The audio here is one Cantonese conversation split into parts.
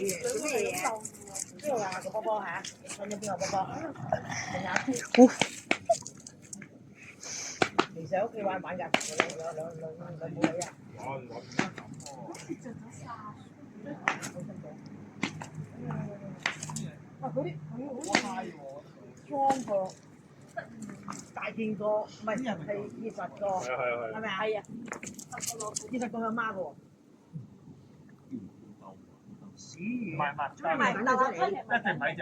咩嘢？邊個話個波波嚇？揾咗邊個波波？其實屋企玩㗎，兩母女啊。嗰啲裝過大件過，唔係係結實過，係咪啊？係啊，結實過佢媽個喎。唔係，等到出嚟，一定唔係隻，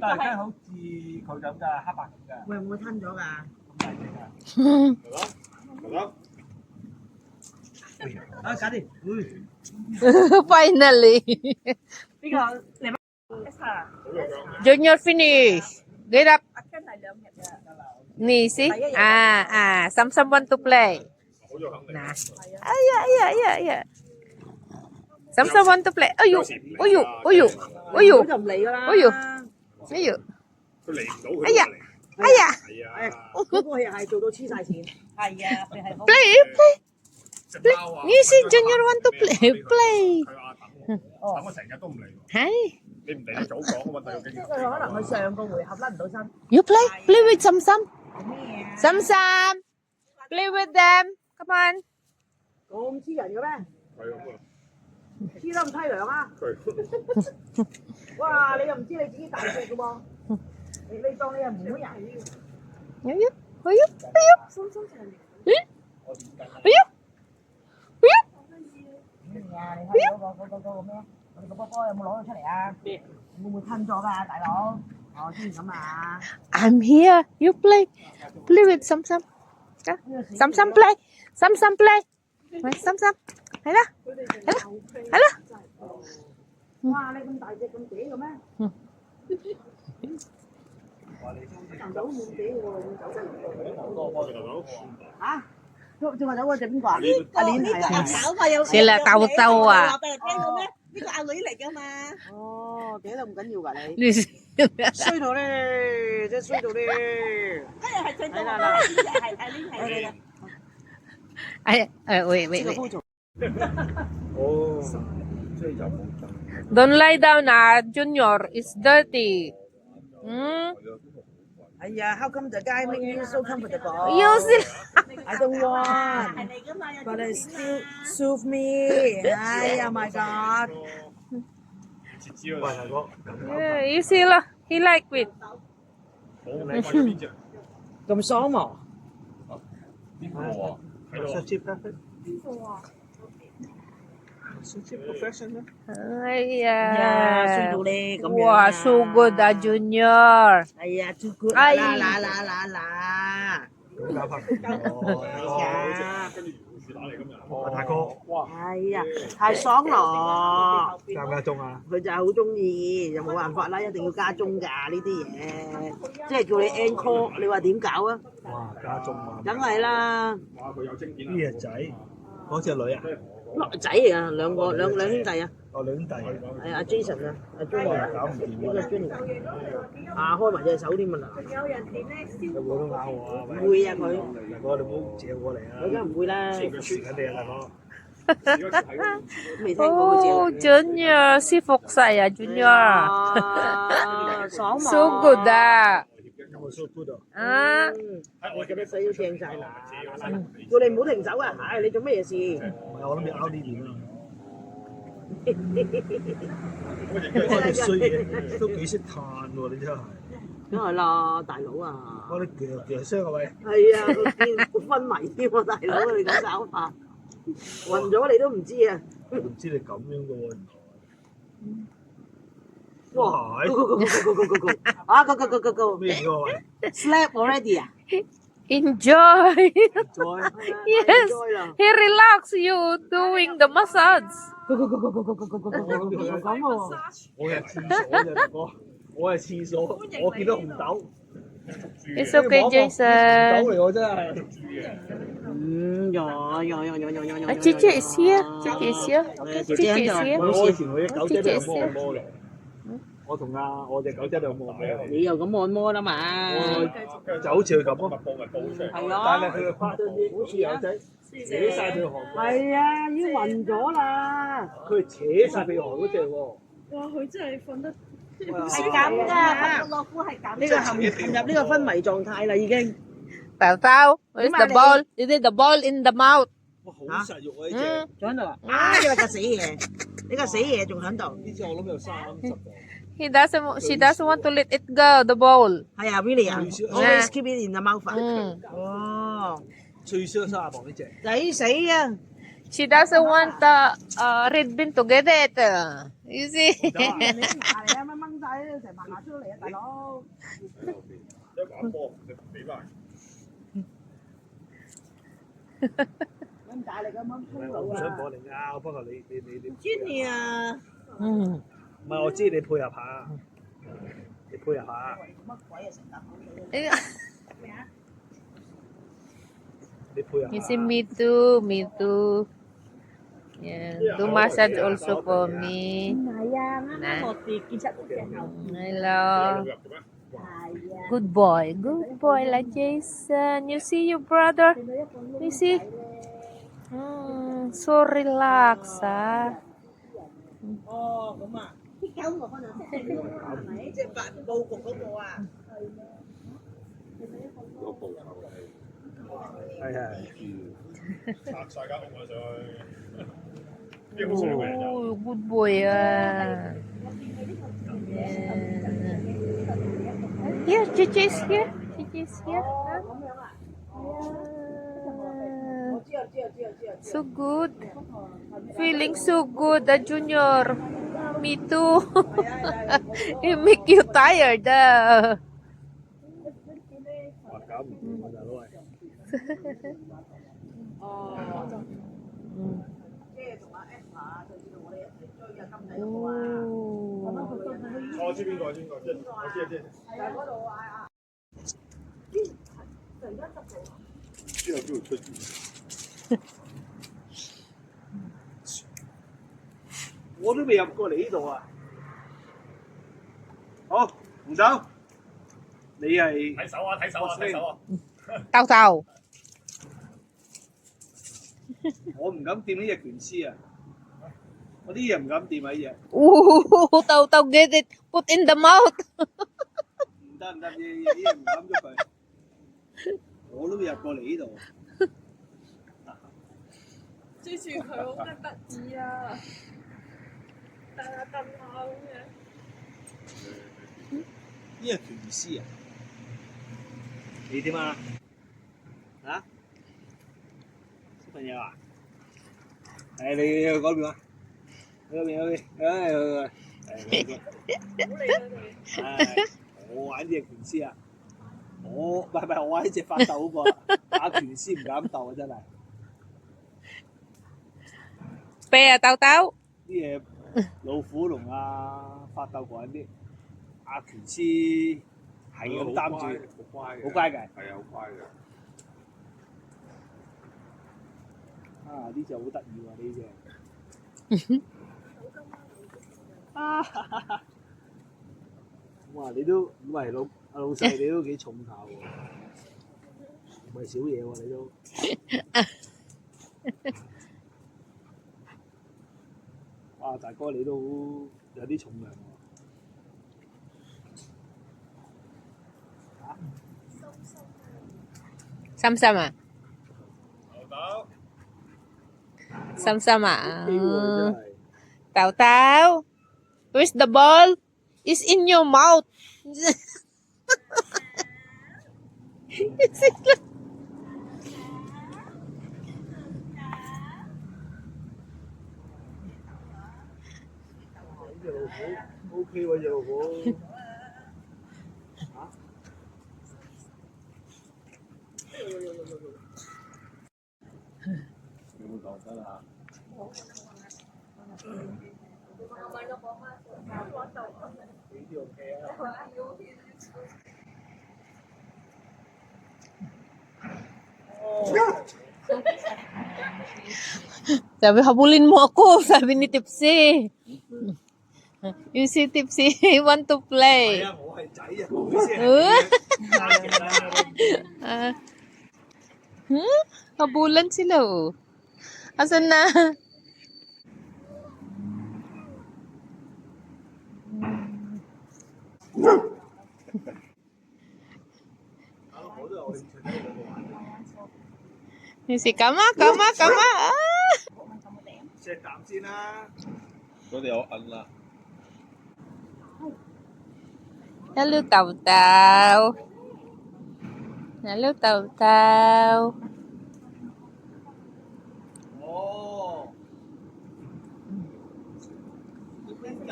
但係真係好似佢咁㗎，黑白咁㗎。會唔會吞咗㗎？咁大隻㗎。係咯。啊，搞掂。Finally. 呢個你乜 Junior finish. Get up. Ni see? Some want to play. Nah. Aya. Some want to play. Ayu. 就唔嚟㗎啦。佢嚟唔到佢。哎呀。嗰個又係做到黐晒線。係啊，佢係 Play. You see Junior want to play. 佢話等我成日都唔嚟喎。Hi. 你唔嚟你早講啊嘛，第即係佢可能佢上個回合甩唔到身。 You play with Sam. 咩啊？ Sam. Play with them. Come on. 咁黐人嘅咩？係咁啊！黐得咁凄涼啊！佢哇！你又唔知你自己大隻嘅喎，你當你係妹人。咩啊？你睇嗰個咩？我哋個波波有冇攞到出嚟啊？會唔會吞咗㗎，大佬？哦，先咁啊！ I'm here. You play. Play with Sam. Sam play. Sam play. Sam. 係啦。哇！你咁大隻咁嗲嘅咩？走冇嗲喎，嚇？正話走嗰隻邊個啊？阿蓮係啊。Sila tahu-tahu ah. 呢個阿女嚟㗎嘛？哦，嗲都唔緊要㗎你。衰到咧，真係衰到咧。係啦，wait. 哦，所以就冇得。 Don't lie down, Junior. It's dirty.哎呀，How come the guy make you so comfortable? You see? I don't want, but it still soothe me. 哎呀，My God！ 切蕉啊，大哥。Yeah, you see lah. He like it. 冇你揾邊隻？咁爽喎！邊個啊？喺度啊。哎呀，衰到呀，咧咁樣。哇，so good Junior. 哎呀，too good！哎嗱，哦，跟住樹打嚟今日。大哥，哇，係呀，太爽咯！加唔加鐘啊？佢就係好中意，又冇辦法啦，一定要加鐘㗎呢啲嘢，即係叫你 encore，你話點搞啊？哇，加鐘啊！梗係啦，哇！佢有晶片啊！呢隻仔，嗰隻女啊？仔嚟㗎，兩兄弟啊，哦，兩兄弟。係阿 Jason 啊，阿 Junior，搞唔掂呢個 Junior，開埋隻手添啊嗱，有冇都咬我啊？唔會啊佢，大哥，你唔好借過嚟啊！佢梗唔會啦，蝕緊你啊，大哥！未聽過佢借。 Oh, Junior, si Foxa ya, Junior. 爽喎 So good ah. 有冇 so good 啊？啊，我覺得使要正晒啦，叫你唔好停手啊！唉，你做咩嘢事？唔係，我諗你拗呢邊啊！我你衰嘢都幾識嘆喎，你真係。梗係啦，大佬啊！我哋腳傷啊喂！係啊，佢昏迷添喎，大佬你咁搞法，暈咗你都唔知啊！唔知你咁樣嘅喎。哇！Go！ 啊，Go！ 咩嚟㗎喂 Slept already 啊 enjoy. ？Enjoy。 Yes, he relax you doing the massage. Go！講喎。我係廁所啫，大哥。我係廁所，我見到紅豆。 It's okay, Jason. 紅豆嚟喎真係。Cici is here. Cici is here. 姐姐 Cici is 喺 here. 度，我以前我隻狗仔都有摸按摩嘅。我同我隻狗仔都有摸按摩嘅。你又咁按摩啦嘛？就好似佢咁咯。密報咪報出嚟。係咯，但係佢嘅花好似有仔扯晒佢汗。係啊，已經暈咗啦。佢係扯晒鼻鼾嗰只喎。係咁㗎，瞓到樂夫係咁。呢個陷入呢個昏迷狀態啦，已經。Tao Tao, where's the ball? Is it the ball in the mouth? 哇，好實肉啊！呢只仲喺度啊！啊！呢個死嘢，呢個死嘢仲喺度。呢只我諗有30個。She doesn't want to let it go, the ball. 係啊，really 啊，always keep it in the mouth 啊。哦，最少30磅呢只。抵死啊！ She doesn't want the red bean to get it. You see? 你牙嚟啊，掹晒成麻麻出嚟啊，大佬！一玩波你俾翻。咁大力咁掹粗我唔魯啊！想幫你拗，不過你專業啊！唔係我知你配合下，你配合下，乜鬼啊成笪你配合 You 下。 see, me too, me too. Yeah, do massage also for me. 唔係啊，啱啱落跌見出隻後。 Hello. 入嘅咩？ Good boy like Jason. You see your brother? You see? So relax, ah. 哦，咁啊！啲狗我可能識係咪？即係發佈局嗰個啊！個步頭係係拆晒間屋啊上去，呢個好衰嘅人 Oh, good boy, ah. Yeah. Here, Gigi is here. Gigi is here. Huh? 咁樣啊！ Yeah. 知啊知啊知啊知啊！ So good. Feeling so good, Junior. Me too. It make you tired. 哇搞唔掂啊大佬係。哦，即係同阿 Emma 就知道我哋一齊追啊金仔嗰個啊！ 哦，知邊個？知邊個？我知啊知。係啊，嗰度啊！之後都會出現。我都未入過嚟呢度啊！好，紅酒，你係睇手啊！睇手啊！睇手啊！ Tao Tao. 我唔敢掂呢隻拳師啊！我啲嘢唔敢掂啊！呢隻 Ooh, Tao Tao get it. Put in the mouth. 唔得，呢嘢唔敢喐佢。我都未入過嚟呢度。追住佢好得意啊！蹬下蹬下咁樣。呢隻拳師啊！你點啊？啊？小朋友啊？誒，你去嗰邊啊？去嗰邊，我玩呢隻拳師啊！我唔係我玩呢隻發鬥嗰個，打拳師唔敢鬥啊！真係。 Pe, Tao Tao. 啲嘢老虎同阿發鬥嗰啲，阿拳師係咁擔住，好乖嘅，係啊，好乖嘅。啊呢隻好得意喎呢隻，啊哇你都唔係老細你都幾重下喎，唔係少嘢喎你都。哇！大哥你都好有啲重量喎。Sam Sam à? 牛豆 Sam Sam à? 機會真係。 Tao Tao. Where's the ball? It's in your mouth.隻老虎 OK 喎，隻老虎。嚇？有冇講得啊？呢啲 OK 啊。Sabi, habulin mo ako. Sabi ni Tipsy. You see Tipsy, he want to 係 play. 啊，我係仔啊，佢先係。 Habulan sila oh. Asan na? 我都有興趣睇佢兩個玩。你食咁啊咁啊咁啊！錫啖先啦。佢哋有銀啦。Hello Tàu Tàu. Hello Tàu Tàu. 哦。點解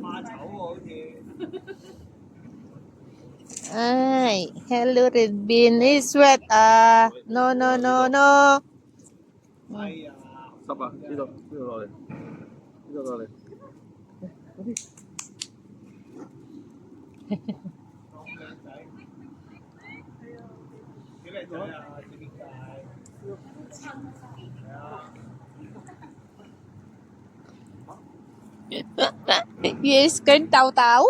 怕醜喎？好似。Ay, hello Red Bean. It's wet. No, no, no, no. 哎呀，濕啊！呢度落嚟，呢度落嚟。幾靚仔啊！知點解？係啊。Yes, kênh Tàu Tàu.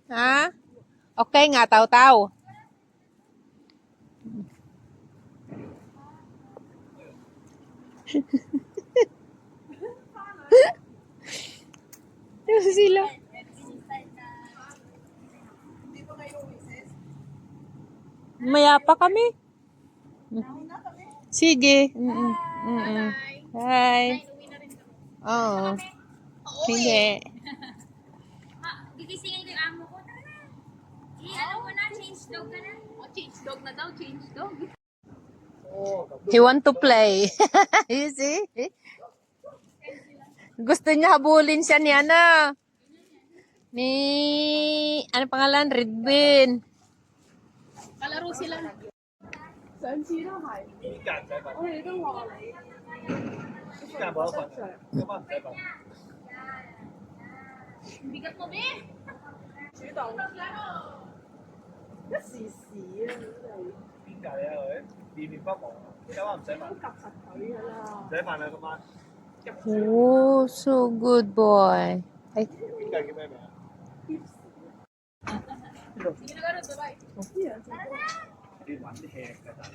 Hả? Ok ngà Tàu Tàu. Sila. Maya pa kami. Sige. Bye. Oo. Hindi. Gigisingin ko yung amo ko. Tara na. Ano mo na, change dog ka na. Change dog na daw, change dog. He want to play. You see? Gusto niya habulin siya ni ano. Ni, ano pangalan? Red Bean. Kalaro sila. Saan sila kayo? 依家唔使瞓，我哋都話你。依家冇得瞓，今晚唔使瞓。 Bigat mo, be. 主動一時時啊，邊計啊佢？念念不忘，今晚唔使瞓，都夾實佢㗎啦。唔使瞓啦今晚。 Oh, so good boy. Ay, 邊計叫咩名啊？ Sige na gano'n, bye-bye. 你揾吃㗎大佬，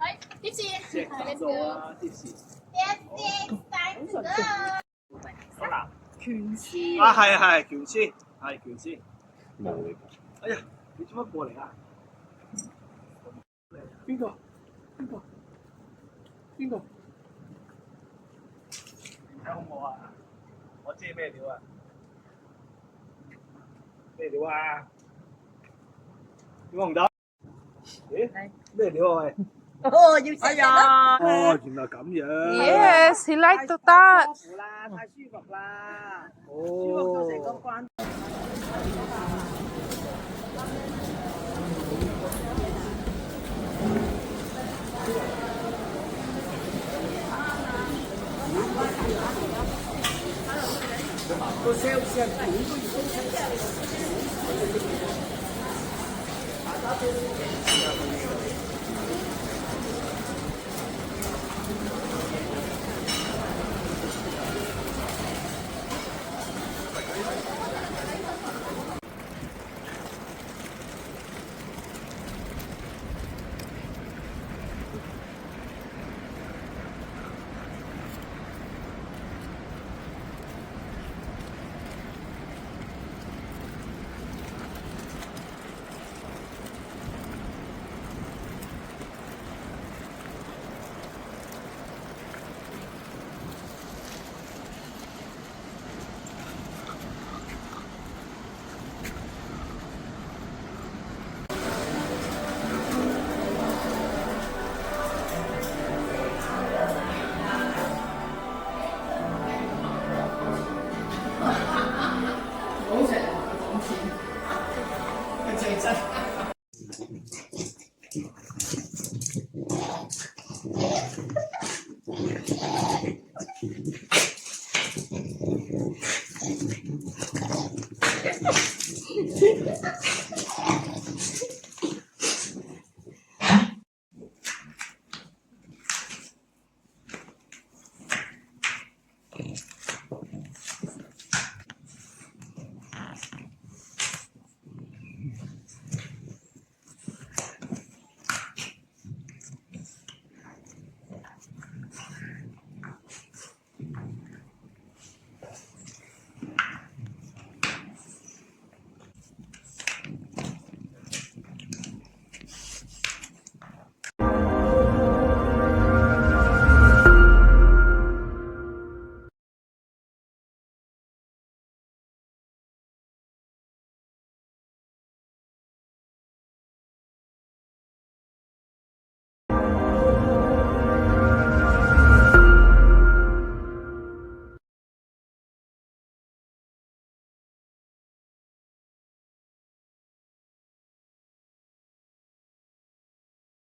Ay, tipsy. 食 Let's 數 go. 啊，啲事。 Time to go. 好難。拳師啊係啊係，拳師係拳師。冇嚟㗎。哎呀，你做乜過嚟啊？邊個？邊個？邊個？睇好唔好啊？我知咩料啊？咩料啊？點紅豆？咦？咩料啊喂？哦，要食呀！哦，原來咁樣。 yes, he like to 太 touch. 舒服啦，太舒服啦，舒服到成個哦。關。個 sales 係點都要高唔好成日講錢，佢最真。